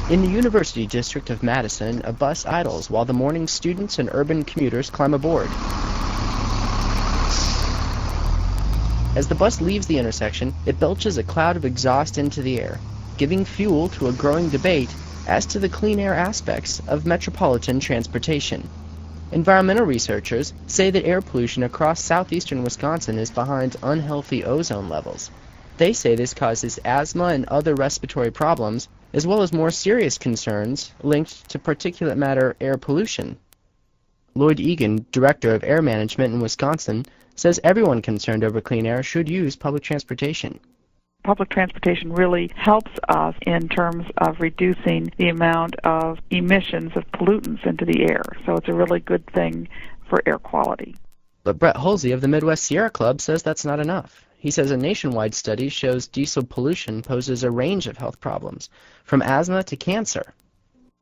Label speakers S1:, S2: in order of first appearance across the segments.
S1: In the University District of Madison, a bus idles while the morning students and urban commuters climb aboard. As the bus leaves the intersection, it belches a cloud of exhaust into the air, giving fuel to a growing debate as to the clean air aspects of metropolitan transportation. Environmental researchers say that air pollution across southeastern Wisconsin is behind unhealthy ozone levels. They say this causes asthma and other respiratory problems, as well as more serious concerns linked to particulate matter air pollution. Lloyd Egan, Director of Air Management in Wisconsin, says everyone concerned over clean air should use public transportation.
S2: Public transportation really helps us in terms of reducing the amount of emissions of pollutants into the air, so it's a really good thing for air quality.
S1: But Brett Hulsey of the Midwest Sierra Club says that's not enough. He says a nationwide study shows diesel pollution poses a range of health problems, from asthma to cancer.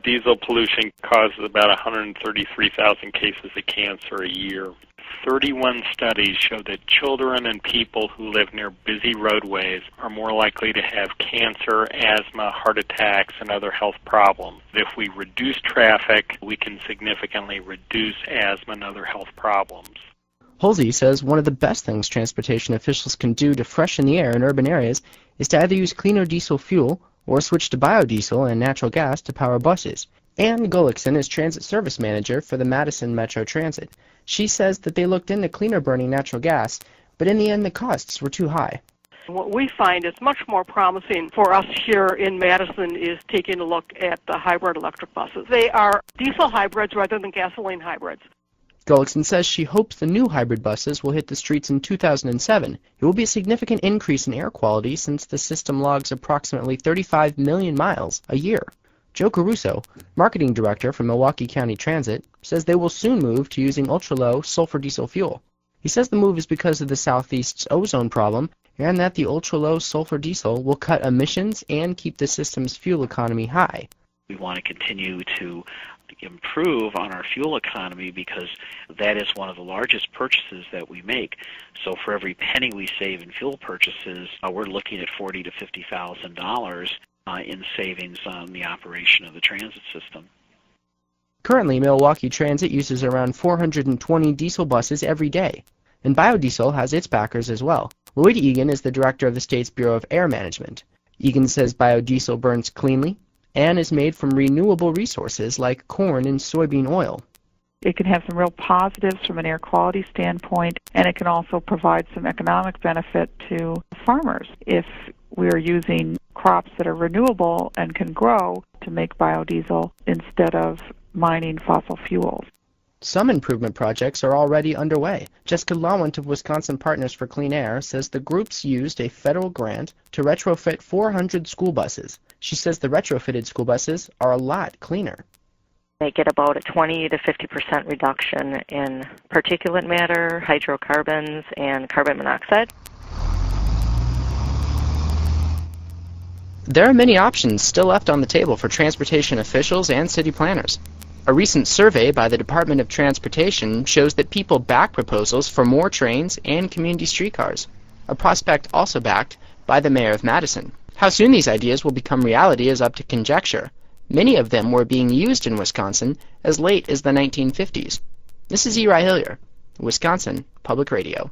S3: Diesel pollution causes about 133,000 cases of cancer a year. 31 studies show that children and people who live near busy roadways are more likely to have cancer, asthma, heart attacks, and other health problems. If we reduce traffic, we can significantly reduce asthma and other health problems.
S1: Hulsey says one of the best things transportation officials can do to freshen the air in urban areas is to either use cleaner diesel fuel or switch to biodiesel and natural gas to power buses. Ann Gullickson is transit service manager for the Madison Metro Transit. She says that they looked into cleaner burning natural gas, but in the end the costs were too high.
S4: What we find is much more promising for us here in Madison is taking a look at the hybrid electric buses. They are diesel hybrids rather than gasoline hybrids.
S1: Gullickson says she hopes the new hybrid buses will hit the streets in 2007. It will be a significant increase in air quality since the system logs approximately 35 million miles a year. Joe Caruso, marketing director for Milwaukee County Transit, says they will soon move to using ultra-low sulfur diesel fuel. He says the move is because of the Southeast's ozone problem and that the ultra-low sulfur diesel will cut emissions and keep the system's fuel economy high.
S5: We want to continue to improve on our fuel economy because that is one of the largest purchases that we make. So for every penny we save in fuel purchases, we're looking at $40,000 to $50,000 in savings on the operation of the transit system.
S1: Currently, Milwaukee Transit uses around 420 diesel buses every day, and biodiesel has its backers as well. Lloyd Egan is the director of the state's Bureau of Air Management. Egan says biodiesel burns cleanly and is made from renewable resources like corn and soybean oil.
S2: It can have some real positives from an air quality standpoint, and it can also provide some economic benefit to farmers if we're using crops that are renewable and can grow to make biodiesel instead of mining fossil fuels.
S1: Some improvement projects are already underway. Jessica Lawant of Wisconsin Partners for Clean Air says the groups used a federal grant to retrofit 400 school buses. She says the retrofitted school buses are a lot cleaner.
S6: They get about a 20 to 50% reduction in particulate matter, hydrocarbons, and carbon monoxide.
S1: There are many options still left on the table for transportation officials and city planners. A recent survey by the Department of Transportation shows that people back proposals for more trains and community streetcars, a prospect also backed by the mayor of Madison. How soon these ideas will become reality is up to conjecture. Many of them were being used in Wisconsin as late as the 1950s. This is Eli Hillier, Wisconsin Public Radio.